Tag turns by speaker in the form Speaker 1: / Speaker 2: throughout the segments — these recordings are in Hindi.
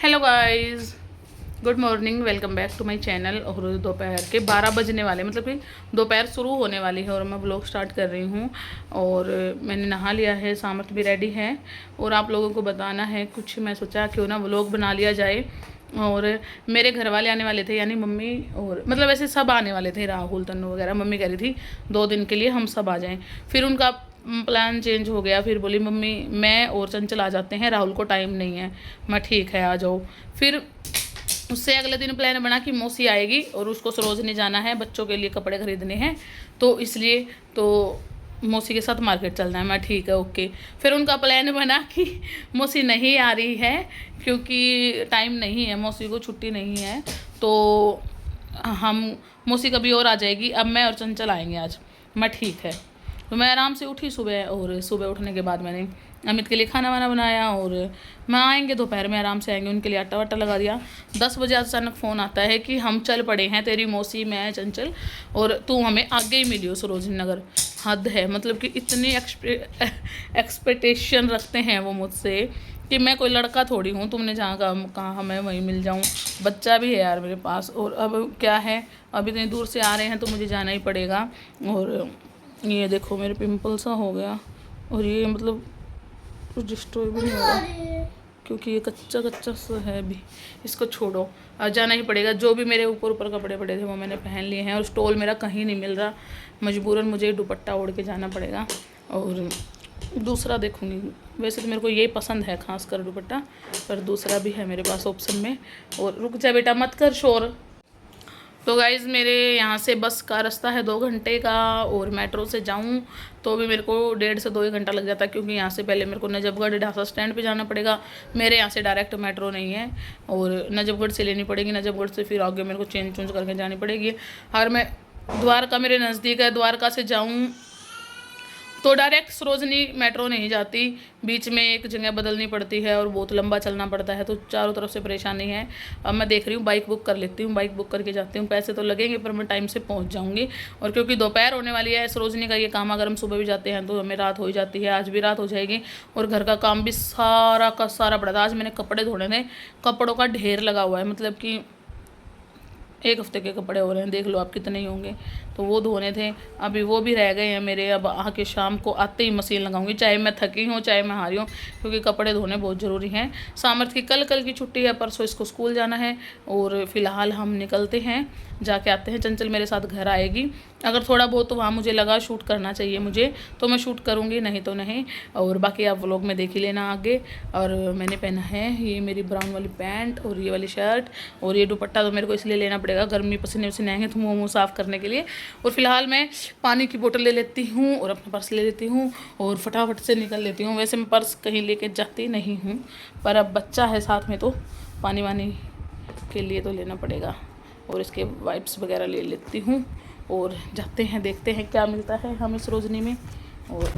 Speaker 1: Hello guys, good morning, welcome back to my channel. और दोपहर के 12 बजने वाले, मतलब कि दोपहर शुरू होने वाली है और मैं ब्लॉग स्टार्ट कर रही हूँ। और मैंने नहा लिया है, सामर्थ भी रेडी है और आप लोगों को बताना है कुछ। मैं सोचा क्यों ना ब्लॉग बना लिया जाए। और मेरे घर वाले आने वाले थे, यानी मम्मी, और मतलब ऐसे सब आने वाले थे, राहुल तन्नू वगैरह। मम्मी कह रही थी 2 दिन के लिए हम सब आ जाएं। फिर उनका प्लान चेंज हो गया। फिर बोली मम्मी मैं और चंचल आ जाते हैं, राहुल को टाइम नहीं है। मैं ठीक है आ जाओ। फिर उससे अगले दिन प्लान बना कि मौसी आएगी और उसको सरोजनी जाना है, बच्चों के लिए कपड़े खरीदने हैं, तो इसलिए तो मौसी के साथ मार्केट चलना है। मैं ठीक है ओके। फिर उनका प्लान बना कि मौसी नहीं आ रही है क्योंकि टाइम नहीं है, मौसी को छुट्टी नहीं है, तो हम मौसी कभी और आ जाएगी, अब मैं और चंचल आएंगे आज। मैं ठीक है। तो मैं आराम से उठी सुबह, और सुबह उठने के बाद मैंने अमित के लिए खाना वाना बनाया। और मैं आएंगे दोपहर में, आराम से आएंगे, उनके लिए आटा वाटा लगा दिया। 10 बजे अचानक फ़ोन आता है कि हम चल पड़े हैं, तेरी मौसी, मैं, चंचल, और तू हमें आगे ही मिली हो सरोजनी नगर। हद है, मतलब कि इतनी एक्सपेक्टेशन रखते हैं वो मुझसे कि मैं कोई लड़का थोड़ी हूँ, तुमने जहाँ कहा मैं वहीं मिल जाऊँ। बच्चा भी है यार मेरे पास, और अब क्या है, अब इतनी दूर से आ रहे हैं तो मुझे जाना ही पड़ेगा। और ये देखो मेरे पिंपल सा हो गया, और ये मतलब कुछ डिस्ट्रॉय भी नहीं हो रहा क्योंकि ये कच्चा कच्चा सा है अभी। इसको छोड़ो, आज जाना ही पड़ेगा। जो भी मेरे ऊपर ऊपर कपड़े पड़े थे वो मैंने पहन लिए हैं, और स्टॉल मेरा कहीं नहीं मिल रहा। मजबूरन मुझे दुपट्टा ओढ़ के जाना पड़ेगा। और दूसरा देखूँगी, वैसे तो मेरे को ये पसंद है खासकर दुपट्टा, पर दूसरा भी है मेरे पास ऑप्शन में। और रुक जा बेटा, मत कर शोर। तो गाइज़ मेरे यहाँ से बस का रास्ता है 2 घंटे का, और मेट्रो से जाऊँ तो भी मेरे को 1.5 से 2 घंटा लग जाता है, क्योंकि यहाँ से पहले मेरे को नजफगढ़ ढासा स्टैंड पे जाना पड़ेगा। मेरे यहाँ से डायरेक्ट मेट्रो नहीं है, और नजफगढ़ से लेनी पड़ेगी। नजफगढ़ से फिर आगे मेरे को चेंज चूंज करके जानी पड़ेगी। अगर मैं द्वारका, मेरे नज़दीक है, द्वारका से जाऊँ तो डायरेक्ट सरोजनी मेट्रो नहीं जाती, बीच में एक जगह बदलनी पड़ती है और बहुत लंबा चलना पड़ता है, तो चारों तरफ से परेशानी है। अब मैं देख रही हूँ बाइक बुक कर लेती हूँ, बाइक बुक करके जाती हूँ। पैसे तो लगेंगे पर मैं टाइम से पहुँच जाऊँगी। और क्योंकि दोपहर होने वाली है, सरोजनी का ये काम अगर हम सुबह भी जाते हैं तो हमें रात हो ही जाती है। आज भी रात हो जाएगी, और घर का काम भी सारा का सारा पड़ा था। आज मैंने कपड़े धोने थे, कपड़ों का ढेर लगा हुआ है, मतलब कि 1 हफ्ते के कपड़े हो रहे हैं, देख लो आप कितने ही होंगे। तो वो धोने थे, अभी वो भी रह गए हैं मेरे। अब आके शाम को आते ही मशीन लगाऊंगी, चाहे मैं थकी हूँ चाहे मैं हारी हूँ, क्योंकि कपड़े धोने बहुत ज़रूरी हैं। सामर्थ की कल की छुट्टी है, परसों इसको स्कूल जाना है। और फिलहाल हम निकलते हैं, जाके आते हैं। चंचल मेरे साथ घर आएगी। अगर थोड़ा बहुत तो वहाँ मुझे लगा शूट करना चाहिए मुझे, तो मैं शूट करूँगी, नहीं तो नहीं। और बाकी आप व्लॉग में देख ही लेना आगे। और मैंने पहना है ये मेरी ब्राउन वाली पैंट और ये वाली शर्ट, और ये दुपट्टा तो मेरे को इसलिए लेना पड़ेगा, गर्मी पसीने वसीने आएंगे तो मुँह साफ़ करने के लिए। और फिलहाल मैं पानी की बोतल ले लेती हूँ और अपना पर्स ले लेती हूँ, और फटाफट से निकल लेती हूँ। वैसे मैं पर्स कहीं लेके जाती नहीं हूँ, पर अब बच्चा है साथ में तो पानी वानी के लिए तो लेना पड़ेगा। और इसके वाइप्स वगैरह ले लेती हूँ, और जाते हैं, देखते हैं क्या मिलता है हमें सरोजनी में। और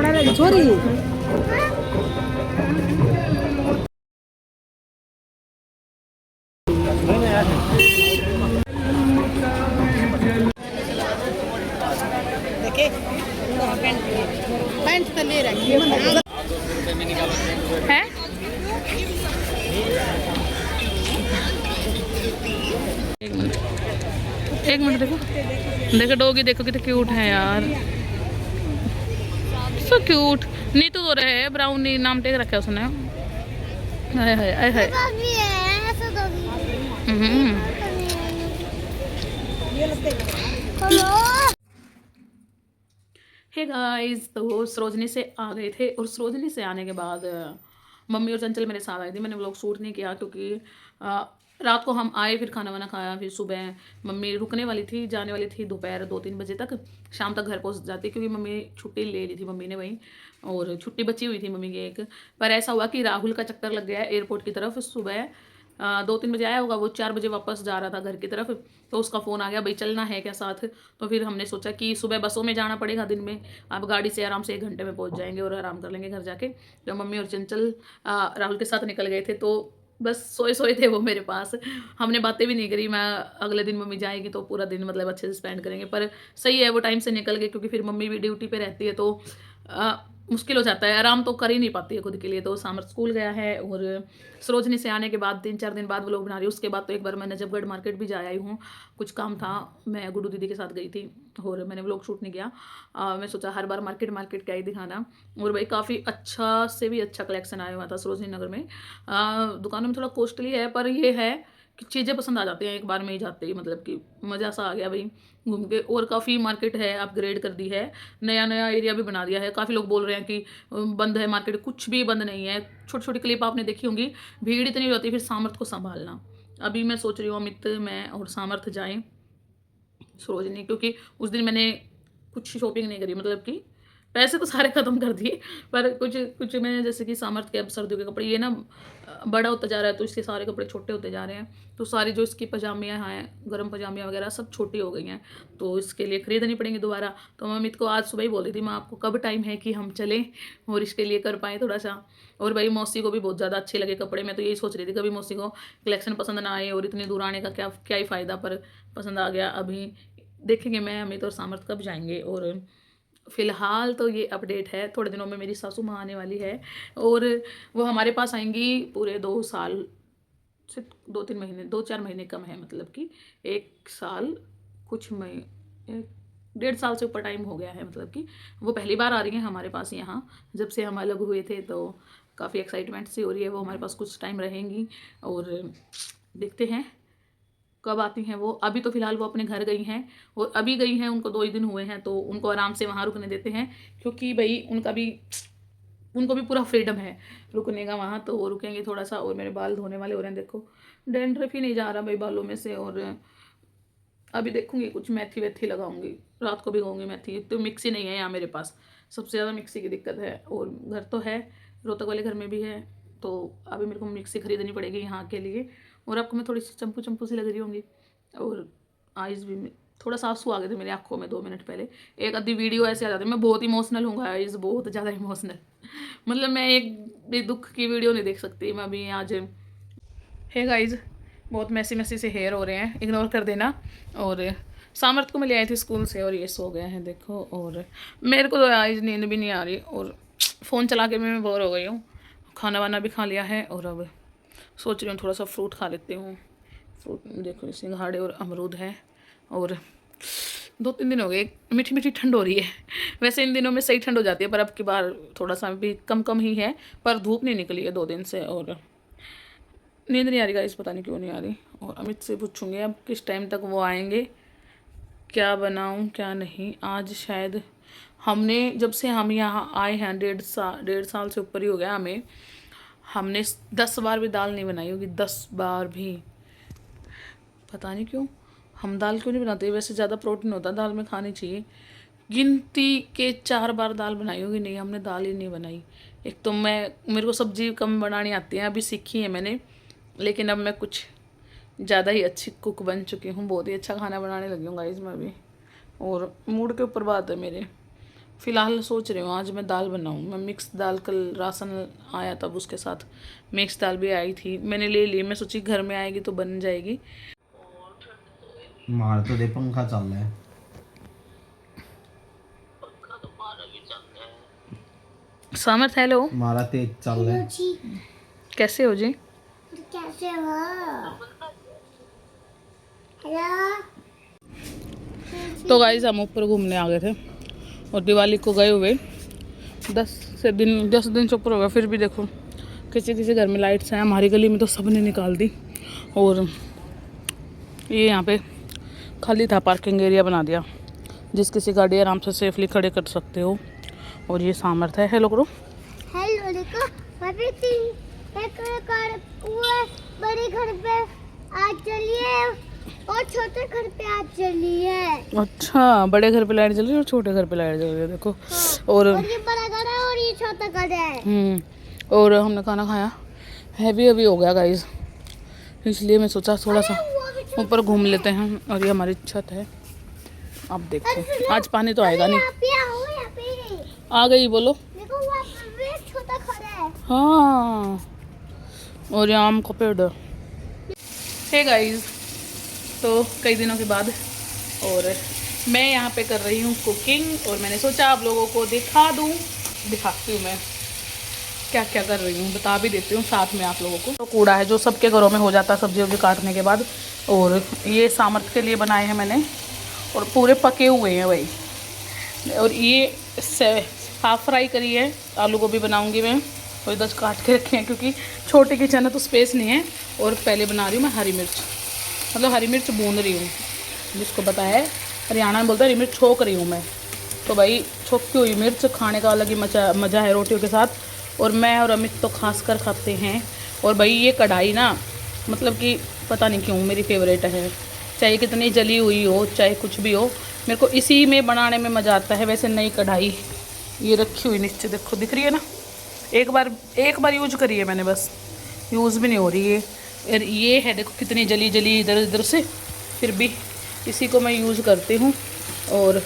Speaker 1: हेलो, छोरी पैंट तो ले रखी है। एक मिनट देखो, देखो डॉगी, देखो कितने क्यूट है यार, सो क्यूट। नीतू तो रहे, ब्राउनी नाम टेक रखा है उसने। हाय हाय हाय हाय। हे गाइस, तो सरोजनी से आ गए थे, और सरोजनी से आने के बाद मम्मी और चंचल मेरे साथ आई थी। मैंने व्लॉग शूट नहीं किया क्योंकि रात को हम आए, फिर खाना वाना खाया, फिर सुबह मम्मी रुकने वाली थी, जाने वाली थी दोपहर 2-3 बजे तक, शाम तक घर पहुंच जाती क्योंकि मम्मी छुट्टी ले ली थी मम्मी ने वहीं, और छुट्टी बची हुई थी मम्मी की एक। पर ऐसा हुआ कि राहुल का चक्कर लग गया एयरपोर्ट की तरफ। सुबह 2-3 बजे आया होगा वो, 4 बजे वापस जा रहा था घर की तरफ, तो उसका फ़ोन आ गया, भाई चलना है क्या साथ। तो फिर हमने सोचा कि सुबह बसों में जाना पड़ेगा दिन में, अब गाड़ी से आराम से 1 घंटे में पहुंच जाएंगे और आराम कर लेंगे घर जाके। तो मम्मी और चंचल राहुल के साथ निकल गए थे, तो बस सोए सोए थे वो मेरे पास। हमने बातें भी नहीं करी। मैं अगले दिन मम्मी जाएगी तो पूरा दिन मतलब अच्छे से स्पेंड करेंगे, पर सही है वो टाइम से निकल गए क्योंकि फिर मम्मी भी ड्यूटी पे रहती है, तो मुश्किल हो जाता है, आराम तो कर ही नहीं पाती है खुद के लिए। तो सामर स्कूल गया है, और सरोजनी से आने के बाद 3-4 दिन बाद व्लॉग बना रही हूँ। उसके बाद तो एक बार मैं नजफगढ़ मार्केट भी जा आई हूँ, कुछ काम था, मैं गुड्डू दीदी के साथ गई थी और मैंने व्लॉग शूट नहीं किया। मैं सोचा हर बार मार्केट मार्केट क्या ही दिखाना। और भाई काफ़ी अच्छा से भी अच्छा कलेक्शन आया हुआ था सरोजनी नगर में। दुकानों में थोड़ा कॉस्टली है, पर ये है कि चीज़ें पसंद आ जाती हैं एक बार में ही जाते ही, मतलब कि मज़ा सा आ गया भाई घूम के। और काफ़ी मार्केट है, अपग्रेड कर दी है, नया नया एरिया भी बना दिया है। काफ़ी लोग बोल रहे हैं कि बंद है मार्केट, कुछ भी बंद नहीं है। छोटी छोटी क्लिप आपने देखी होंगी, भीड़ इतनी हो जाती है, फिर सामर्थ को संभालना। अभी मैं सोच रही हूँ अमित, मैं और सामर्थ जाएं सरोजनी, क्योंकि उस दिन मैंने कुछ शॉपिंग नहीं करी, मतलब कि पैसे तो सारे ख़त्म कर दिए, पर कुछ कुछ में जैसे कि सामर्थ के अब सर्दियों के कपड़े, ये ना बड़ा होता जा रहा है तो इसके सारे कपड़े छोटे होते जा रहे हैं, तो सारी जो इसकी पजामियाँ हैं, गर्म पजामियाँ वगैरह सब छोटी हो गई हैं, तो इसके लिए खरीदनी पड़ेंगी दोबारा। तो मैं अमित को आज सुबह ही बोल रही थी, मैं आपको कब टाइम है कि हम चलें और इसके लिए कर पाएँ थोड़ा सा। और भाई मौसी को भी बहुत ज़्यादा अच्छे लगे कपड़े, मैं तो यही सोच रही थी कभी मौसी को कलेक्शन पसंद ना आए और इतनी दूर आने का क्या क्या ही फ़ायदा, पर पसंद आ गया। अभी देखेंगे मैं अमित और सामर्थ कब जाएंगे। और फ़िलहाल तो ये अपडेट है। थोड़े दिनों में मेरी सासू माँ आने वाली है, और वो हमारे पास आएंगी पूरे 2 साल से 2-3 महीने, 2-4 महीने कम है, मतलब कि 1 साल कुछ महीने, 1.5 साल से ऊपर टाइम हो गया है। मतलब कि वो पहली बार आ रही हैं हमारे पास यहाँ, जब से हम अलग हुए थे, तो काफ़ी एक्साइटमेंट सी हो रही है। वो हमारे पास कुछ टाइम रहेंगी और देखते हैं कब आती हैं वो। अभी तो फ़िलहाल वो अपने घर गई हैं, और अभी गई हैं, उनको 2 ही दिन हुए हैं, तो उनको आराम से वहाँ रुकने देते हैं, क्योंकि भाई उनको भी पूरा फ्रीडम है रुकने का वहाँ, तो वो रुकेंगे थोड़ा सा। और मेरे बाल धोने वाले हो रहे हैं, देखो डैंड्रफ ही नहीं जा रहा भाई बालों में से। और अभी देखूंगी कुछ मेथी वेथी लगाऊंगी, रात को भिगोऊंगी मेथी। तो मिक्सी नहीं है यहाँ मेरे पास, सबसे ज़्यादा मिक्सी की दिक्कत है। और घर तो है, रोहतक वाले घर में भी है, तो अभी मेरे को मिक्सी खरीदनी पड़ेगी यहाँ के लिए। और आपको मैं थोड़ी सी चंपू चंपू सी लग रही होंगी, और आइज़ भी थोड़ा सा आंसू आ गए थे मेरी आंखों में 2 मिनट पहले। एक आधी वीडियो ऐसे आ जाती है, मैं बहुत इमोशनल हूँ गाइस, बहुत ज़्यादा इमोशनल। मतलब मैं एक भी दुख की वीडियो नहीं देख सकती मैं अभी आज। है गाइज, बहुत मैसी मैसी से हेयर हो रहे हैं, इग्नोर कर देना। और सामर्थ को मैं ले आई थी स्कूल से, और ये सो गया है देखो। और मेरे को तो आज नींद भी नहीं आ रही, और फ़ोन चला के मैं बोर हो गई हूँ। खाना वाना भी खा लिया है, और अब सोच रही हूँ थोड़ा सा फ्रूट खा लेती हूँ। फ्रूट देखो, सिंघाड़े और अमरूद है। और 2-3 दिन हो गए, मीठी मीठी ठंड हो रही है। वैसे इन दिनों में सही ठंड हो जाती है, पर अब की बार थोड़ा सा भी कम कम ही है, पर धूप नहीं निकली है 2 दिन से। और नींद नहीं आ रही गाइस, पता नहीं क्यों नहीं आ रही। और अमित से पूछूंगी अब किस टाइम तक वो आएंगे, क्या बनाऊं क्या नहीं। आज शायद हमने, जब से हम यहाँ आए हैं 1.5 साल से ऊपर ही हो गया हमें, हमने 10 बार भी दाल नहीं बनाई होगी, 10 बार भी। पता नहीं क्यों हम दाल क्यों नहीं बनाते। वैसे ज़्यादा प्रोटीन होता है दाल में, खानी चाहिए। गिनती के 4 बार दाल बनाई होगी, नहीं हमने दाल ही नहीं बनाई। एक तो मेरे को सब्जी कम बनानी आती है, अभी सीखी है मैंने, लेकिन अब मैं कुछ ज़्यादा ही अच्छी कुक बन चुकी हूँ, बहुत ही अच्छा खाना बनाने लगी हूँ गाइस मैं अभी। और मूड के ऊपर बात है मेरे। फ़िलहाल सोच रही हूँ आज मैं दाल बनाऊँ। मैं मिक्स दाल, कल राशन आया तब उसके साथ मिक्स दाल भी आई थी, मैंने ले ली। मैं सोची घर में आएगी तो बन जाएगी।
Speaker 2: मार तो दे, पंखा चल रहा है।
Speaker 1: सामर्थ हेलो,
Speaker 2: मारा तेज चल रहा है।
Speaker 1: कैसे हो जी?
Speaker 3: कैसे हो? हेलो।
Speaker 1: तो गाइस हम ऊपर घूमने आ गए थे, और दिवाली को गए हुए 10 दिन से ऊपर हो गया, फिर भी देखो किसी किसी घर में लाइट्स हैं। हमारी गली में तो सब ने निकाल दी, और ये यहाँ पे खाली था, पार्किंग एरिया बना दिया, जिस किसी गाड़ी आराम से सेफली खड़े कर सकते हो। और ये सामर्थ है। हेलो करो।
Speaker 3: हेलो देखो, मैं भी एक कार पूरे बड़े घर पे आज चलिए और छोटे घर पे आज चलिए।
Speaker 1: अच्छा, बड़े घर पे लाइट जल रही है और छोटे घर पे लाइट जल रही है, देखो। और
Speaker 3: ये बड़ा घर है और ये छोटा घर है।
Speaker 1: और हमने खाना खाया, हैवी हैवी हो गया गाइस, इसलिए मैं सोचा थोड़ा सा ऊपर घूम लेते हैं। और ये हमारी छत है, आप देखो। आज पानी तो आएगा नहीं।
Speaker 3: यहाँ पे आओ, यहाँ पे
Speaker 1: आ गई, बोलो।
Speaker 3: देखो वहाँ पे एक छोटा घर है।
Speaker 1: हाँ, और ये आम का पेड़ है। हे गाइस, तो कई दिनों के बाद और मैं यहाँ पे कर रही हूँ कुकिंग, और मैंने सोचा आप लोगों को दिखाती हूँ मैं क्या क्या कर रही हूँ, बता भी देती हूँ साथ में आप लोगों को। तो कूड़ा है जो सबके घरों में हो जाता है सब्जी वब्जी काटने के बाद, और ये सामर्थ के लिए बनाए हैं मैंने, और पूरे पके हुए हैं भाई। और ये हाफ फ्राई करी है, आलू गोभी बनाऊँगी मैं, और 10 काट के रखे हैं क्योंकि छोटी किचन है तो स्पेस नहीं है। और पहले बना रही हूँ मैं हरी मिर्च, मतलब हरी मिर्च भून रही हूँ, जिसको पता है हरियाणा में बोलते हैं हरी मिर्च छोक रही हूँ मैं। तो भाई छोकी हुई मिर्च खाने का अलग ही मज़ा है रोटियों के साथ, और मैं और अमित तो खासकर खाते हैं। और भाई ये कढ़ाई ना, मतलब कि पता नहीं क्यों मेरी फेवरेट है, चाहे कितनी जली हुई हो चाहे कुछ भी हो, मेरे को इसी में बनाने में मज़ा आता है। वैसे नई कढ़ाई ये रखी हुई नीचे, देखो दिख रही है ना, एक बार यूज करी है मैंने, बस यूज़ भी नहीं हो रही है। और ये है देखो कितनी जली जली इधर इधर से, फिर भी इसी को मैं यूज़ करती हूँ। और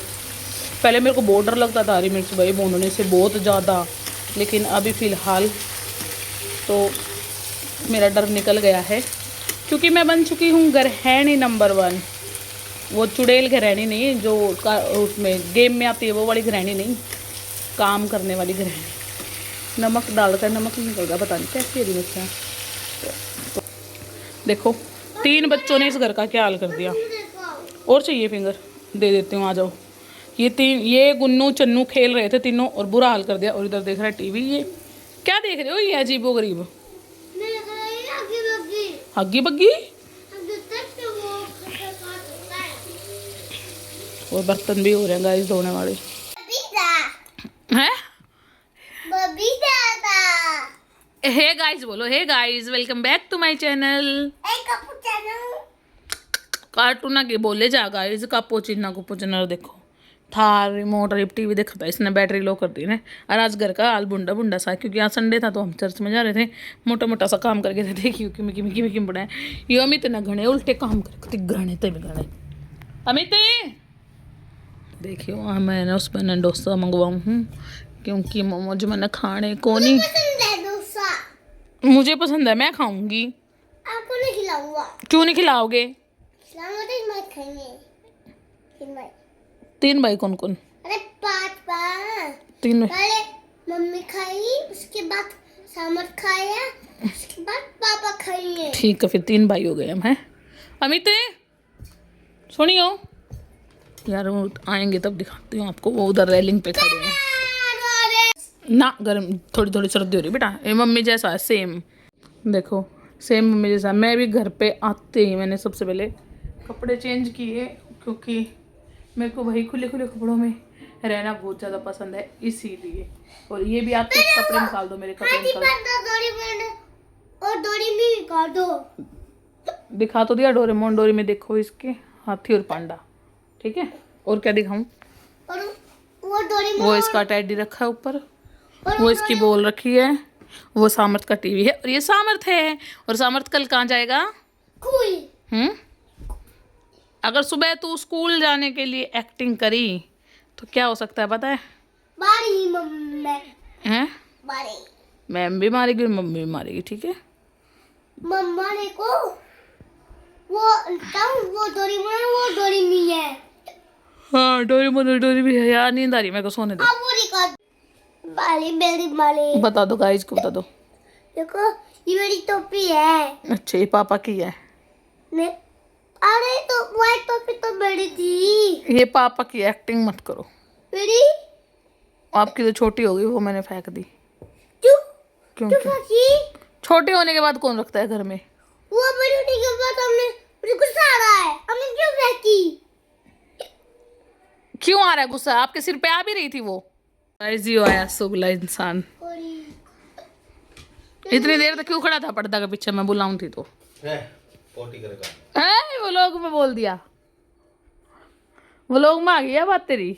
Speaker 1: पहले मेरे को बहुत डर लगता था हरी मिर्च भाई भूनने से, बहुत ज़्यादा, लेकिन अभी फ़िलहाल तो मेरा डर निकल गया है, क्योंकि मैं बन चुकी हूँ गृहिणी नंबर 1। वो चुड़ैल गृहिणी नहीं, जो उसमें गेम में आती है वो वाली गृहिणी नहीं, काम करने वाली गृहिणी। नमक डालकर नमक नहीं निकलता, पता नहीं कैसी है मिर्चा। देखो 3 बच्चों ने इस घर का क्या हाल कर दिया। और चाहिए फिंगर, दे देती हूँ, आ जाओ। ये गुन्नू चन्नू खेल रहे थे तीनों और बुरा हाल कर दिया। और इधर देख रहा है टीवी। ये क्या देख रहे हो, ये अजीबो गरीब हग्गी बग्गी। और बर्तन भी हो रहे हैं गाइस धोने वाले हैं। हे गाइस बोलो, hey guys welcome back to my channel. Cartoon के बोले जा गाइस, कापोचिना कुपोचिना। देखो थार रिमोट टीवी देखा था इसने, बैटरी लो कर दी ने। और आज घर का हाल बुंडा बुंडा सा, क्योंकि आज संडे था तो हम चर्च में जा रहे थे, मोटा मोटा सा काम करके थे। देखियो कि मिकी मिकी मिकी बनाए ये अमित न घने उल्टे काम करते घने तब घने अमित। देखियो मैंने उस पर डोसा मंगवाऊँ हूँ, क्योंकि मोमोज मैंने खाने को नहीं। मुझे पसंद है, मैं खाऊंगी।
Speaker 3: आपको नहीं खिलाऊंगा।
Speaker 1: क्यों नहीं खिलाओगे? 3 भाई कौन कौन?
Speaker 3: अरे 5
Speaker 1: 3
Speaker 3: पहले मम्मी खाई, उसके बाद सामर खाया, उसके बाद पापा खाएंगे।
Speaker 1: ठीक है, फिर 3 भाई हो गए हम हैं। अमित सुनियो यार, वो आएंगे तब दिखाती हूँ आपको। वो उधर रेलिंग पे खड़े हैं ना, गर्म थोड़ी थोड़ी सर्दी हो रही बेटा। ये मम्मी जैसा है सेम, देखो सेम मम्मी जैसा। मैं भी घर पे आते ही मैंने सबसे पहले कपड़े चेंज किए, क्योंकि मेरे को वही खुले खुले कपड़ों में रहना बहुत ज़्यादा पसंद है, इसीलिए। और ये भी आप कपड़े निकाल दो, मेरे कपड़े निकाल दो। दिखा तो दिया डोरेमोन, डोरी में देखो इसके हाथी और पांडा, ठीक है। और क्या दिखाऊं? वो इसका टेडी रखा है ऊपर, वो इसकी बॉल रखी है, वो सामर्थ का टीवी है, और ये सामर्थ है। और सामर्थ कल कहाँ जाएगा? अगर सुबह तू स्कूल जाने के लिए एक्टिंग करी तो क्या हो सकता है पता है? हैं? मैम भी मारेगी और मम्मी भी मारेगी, ठीक है।
Speaker 3: मम्मा ने को वो डोरेमोन है।
Speaker 1: हाँ डोरी भी है यार, नींद आ रही है मेरे को, सोने दो।
Speaker 3: माली
Speaker 1: बता दो गाइस को, बता दो।
Speaker 3: देखो ये मेरी टोपी है।
Speaker 1: अच्छा, ये पापा की है।
Speaker 3: अरे तो व्हाइट टोपी तो मेरी थी।
Speaker 1: ये पापा की, एक्टिंग मत करो।
Speaker 3: मेरी
Speaker 1: आपकी तो छोटी हो गई, वो मैंने फेंक दी।
Speaker 3: क्यों
Speaker 1: क्योंकि छोटे होने के बाद कौन रखता है घर में?
Speaker 3: वो बड़ी होने के बाद हमने, मुझे गुस्सा आ रहा है, हमने क्यों फेंकी?
Speaker 1: क्यों आ रहा है गुस्सा? आपके सिर पे आ भी रही थी वो। जियो आया सुगला इंसान। इतनी देर तक क्यों खड़ा था पर्दा के पीछे? मैं बुलाऊं थी तो
Speaker 2: पोटी करेगा
Speaker 1: है व्लॉग में बोल दिया, व्लॉग में आ गई है बात तेरी।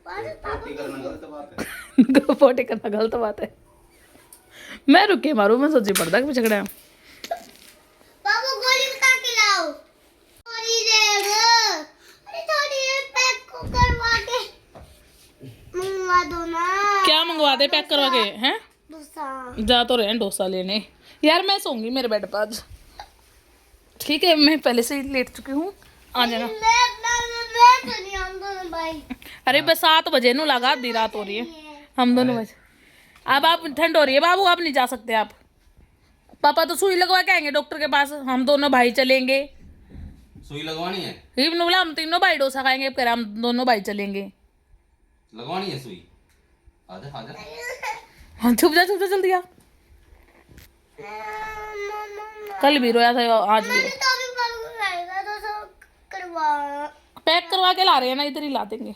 Speaker 2: पोटी करना गलत बात है।
Speaker 1: पोटी करना गलत बात है। मैं रुके मारू, मैं सोची पड़ता कि झगड़ा है।
Speaker 3: पापा गोली उठा के लाओ। थोड़ी देर, अरे थोड़ी देर पैक को करवा के मंगवा दो ना।
Speaker 1: क्या मंगवा दे पैक करवा के हैं?
Speaker 3: डोसा।
Speaker 1: जा तो रहे हैं डोसा लेने। यार मैं सोऊंगी मेरे बेड पर आज, ठीक है? मैं पहले से ही लेट चुकी हूँ, आ जाना।
Speaker 3: मैं तो नहीं हम दोनों भाई।
Speaker 1: अरे बस 7 बजे नु लगा, आधी रात हो रही है, हम दोनों बजे। अब आप ठंड हो रही है बाबू, आप नहीं जा सकते आप। पापा तो सुई लगवा के आएंगे डॉक्टर के पास, हम दोनों भाई चलेंगे।
Speaker 2: सुई लगवानी है?
Speaker 1: इब्न बोला हम तीनों भाई डोसा खाएंगे, फिर हम दोनों भाई चलेंगे।
Speaker 2: लगवानी है सुई? आजा आजा।
Speaker 1: हाँ छुप जा जल्दी आ। कल भी रोया था, आज भी।
Speaker 3: तो अभी मंगवाएगा डोसा करवा।
Speaker 1: पैक करवा के ला रहे हैं ना, इधर ही ला देंगे।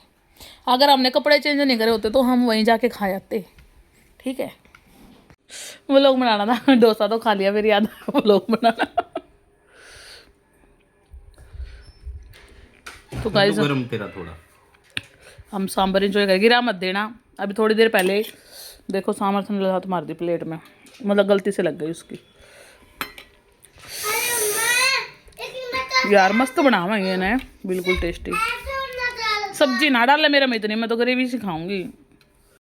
Speaker 1: अगर हमने कपड़े चेंज नहीं करे होते तो हम वहीं जाके खा जाते, ठीक है? वो लोग बनाना था, डोसा तो खा लिया, फिर याद वो लोग बनाना। तो गाइस
Speaker 2: गरम तेरा थोड़ा।
Speaker 1: हम सांभर इंजॉय करेंगे, गिरा मत देना। अभी थोड़ी देर पहले देखो सामर्थ्य ने हाथ मार दी प्लेट में, मतलब गलती से लग गई उसकी। यार मस्त बनावा ये ना, बिल्कुल टेस्टी। सब्जी ना डाले मेरे में इतनी, मैं तो ग्रेवी से खाऊंगी।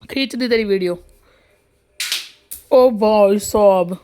Speaker 1: खींच दी तेरी वीडियो। ओ भाई साहब